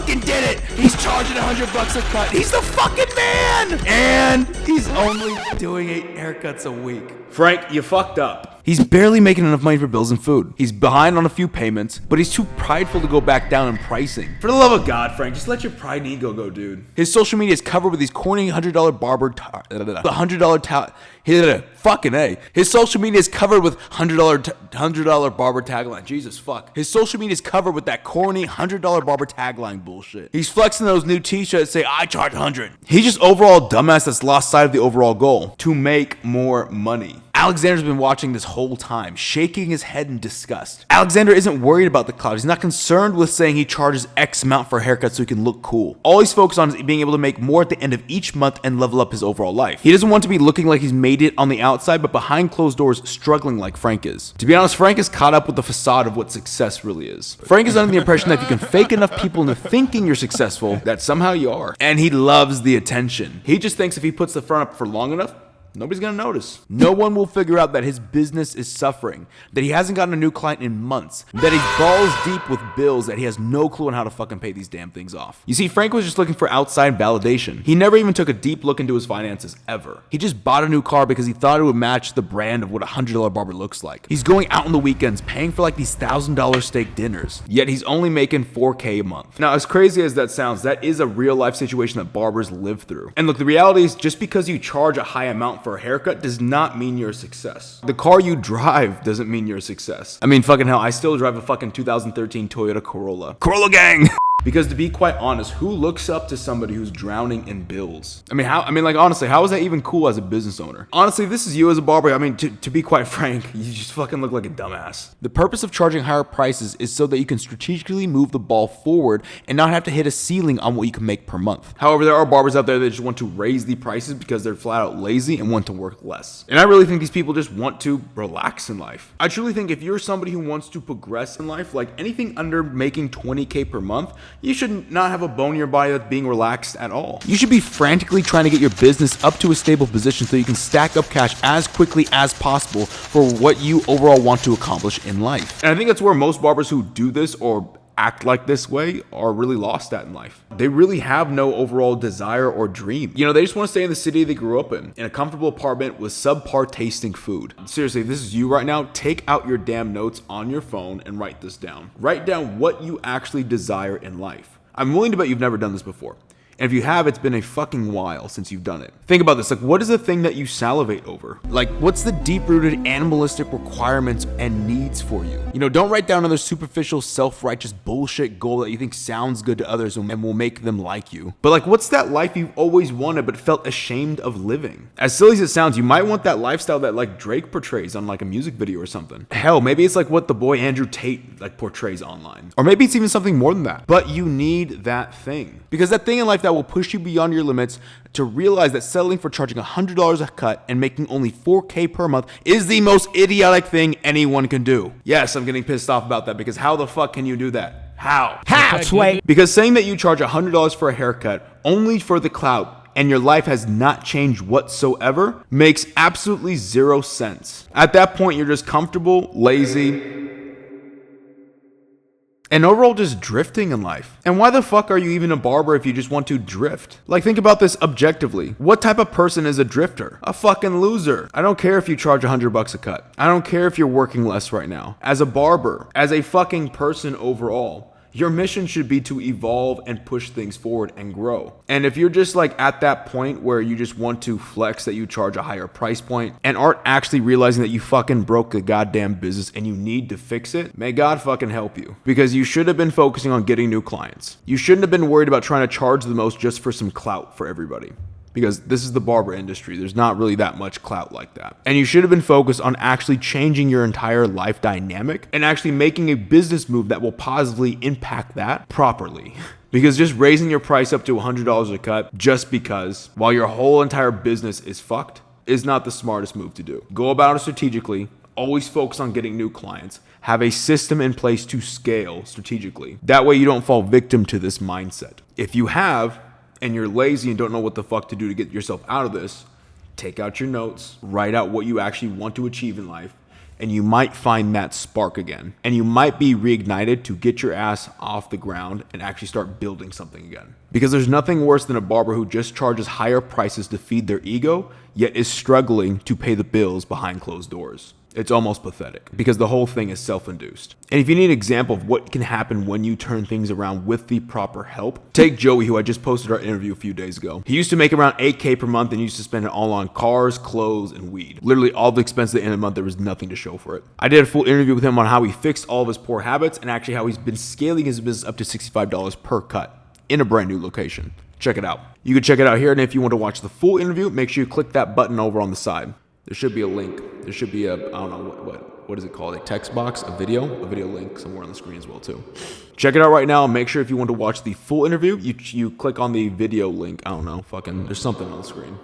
fucking did it. He's charging $100 a cut. He's the fucking man. And he's only doing 8 haircuts a week. Frank, you fucked up. He's barely making enough money for bills and food. He's behind on a few payments, but he's too prideful to go back down in pricing. For the love of God, Frank, just let your pride and ego go, dude. His social media is covered with these corny $100 barber fucking A. His social media is covered with $100 barber tagline. Jesus fuck. His social media is covered with that corny $100 barber tagline bullshit. He's flexing those new t-shirts that say, I charge 100. He's just overall dumbass that's lost sight of the overall goal, to make more money. Alexander's been watching this whole time, shaking his head in disgust. Alexander isn't worried about the clout. He's not concerned with saying he charges X amount for a haircut so he can look cool. All he's focused on is being able to make more at the end of each month and level up his overall life. He doesn't want to be looking like he's made it on the outside, but behind closed doors, struggling like Frank is. To be honest, Frank is caught up with the facade of what success really is. Frank is under the impression that if you can fake enough people into thinking you're successful, that somehow you are. And he loves the attention. He just thinks if he puts the front up for long enough, nobody's gonna notice. No one will figure out that his business is suffering, that he hasn't gotten a new client in months, that he's balls deep with bills that he has no clue on how to fucking pay these damn things off. You see, Frank was just looking for outside validation. He never even took a deep look into his finances, ever. He just bought a new car because he thought it would match the brand of what a $100 barber looks like. He's going out on the weekends, paying for like these $1,000 steak dinners, yet he's only making $4K a month. Now, as crazy as that sounds, that is a real life situation that barbers live through. And look, the reality is just because you charge a high amount for a haircut does not mean you're a success. The car you drive doesn't mean you're a success. I mean, fucking hell, I still drive a fucking 2013 Toyota Corolla. Corolla gang! Because to be quite honest, who looks up to somebody who's drowning in bills? Honestly, how is that even cool as a business owner? Honestly, if this is you as a barber, to be quite frank, you just fucking look like a dumbass. The purpose of charging higher prices is so that you can strategically move the ball forward and not have to hit a ceiling on what you can make per month. However, there are barbers out there that just want to raise the prices because they're flat out lazy and want to work less. And I really think these people just want to relax in life. I truly think if you're somebody who wants to progress in life, like anything under making 20K per month, you should not have a bone in your body that's being relaxed at all. You should be frantically trying to get your business up to a stable position so you can stack up cash as quickly as possible for what you overall want to accomplish in life. And I think that's where most barbers who do this or act like this way are really lost at in life. They really have no overall desire or dream. You know, they just want to stay in the city they grew up in a comfortable apartment with subpar tasting food. Seriously, if this is you right now, take out your damn notes on your phone and write this down. Write down what you actually desire in life. I'm willing to bet you've never done this before. And if you have, it's been a fucking while since you've done it. Think about this, like what is the thing that you salivate over? Like what's the deep-rooted animalistic requirements and needs for you? You know, don't write down another superficial, self-righteous bullshit goal that you think sounds good to others and will make them like you. But like what's that life you've always wanted but felt ashamed of living? As silly as it sounds, you might want that lifestyle that like Drake portrays on like a music video or something. Hell, maybe it's like what the boy Andrew Tate like portrays online. Or maybe it's even something more than that. But you need that thing. Because that thing in life that will push you beyond your limits to realize that settling for charging $100 a cut and making only $4K per month is the most idiotic thing anyone can do. Yes, I'm getting pissed off about that because how the fuck can you do that? How? How, Sway? Because saying that you charge $100 for a haircut only for the clout and your life has not changed whatsoever makes absolutely zero sense. At that point, you're just comfortable, lazy, and overall just drifting in life. And why the fuck are you even a barber if you just want to drift? Like think about this objectively. What type of person is a drifter? A fucking loser. I don't care if you charge $100 a cut. I don't care if you're working less right now. As a barber, as a fucking person overall, your mission should be to evolve and push things forward and grow. And if you're just like at that point where you just want to flex that you charge a higher price point and aren't actually realizing that you fucking broke the goddamn business and you need to fix it, may God fucking help you. Because you should have been focusing on getting new clients. You shouldn't have been worried about trying to charge the most just for some clout for everybody. Because this is the barber industry. There's not really that much clout like that. And you should have been focused on actually changing your entire life dynamic and actually making a business move that will positively impact that properly. Because just raising your price up to $100 a cut just because, while your whole entire business is fucked, is not the smartest move to do. Go about it strategically. Always focus on getting new clients. Have a system in place to scale strategically. That way you don't fall victim to this mindset. If you have, and you're lazy and don't know what the fuck to do to get yourself out of this, take out your notes, write out what you actually want to achieve in life, and you might find that spark again. And you might be reignited to get your ass off the ground and actually start building something again. Because there's nothing worse than a barber who just charges higher prices to feed their ego, yet is struggling to pay the bills behind closed doors. It's almost pathetic because the whole thing is self-induced. And if you need an example of what can happen when you turn things around with the proper help, take Joey, who I just posted our interview a few days ago. He used to make around $8K per month and used to spend it all on cars, clothes, and weed. Literally all the expenses at the end of the month, there was nothing to show for it. I did a full interview with him on how he fixed all of his poor habits and actually how he's been scaling his business up to $65 per cut in a brand new location. Check it out. You can check it out here, and if you want to watch the full interview, make sure you click that button over on the side. There should be a link. There should be a, I don't know, what is it called? A text box, a video link somewhere on the screen as well too. Check it out right now. Make sure if you want to watch the full interview, you click on the video link. I don't know, there's something on the screen.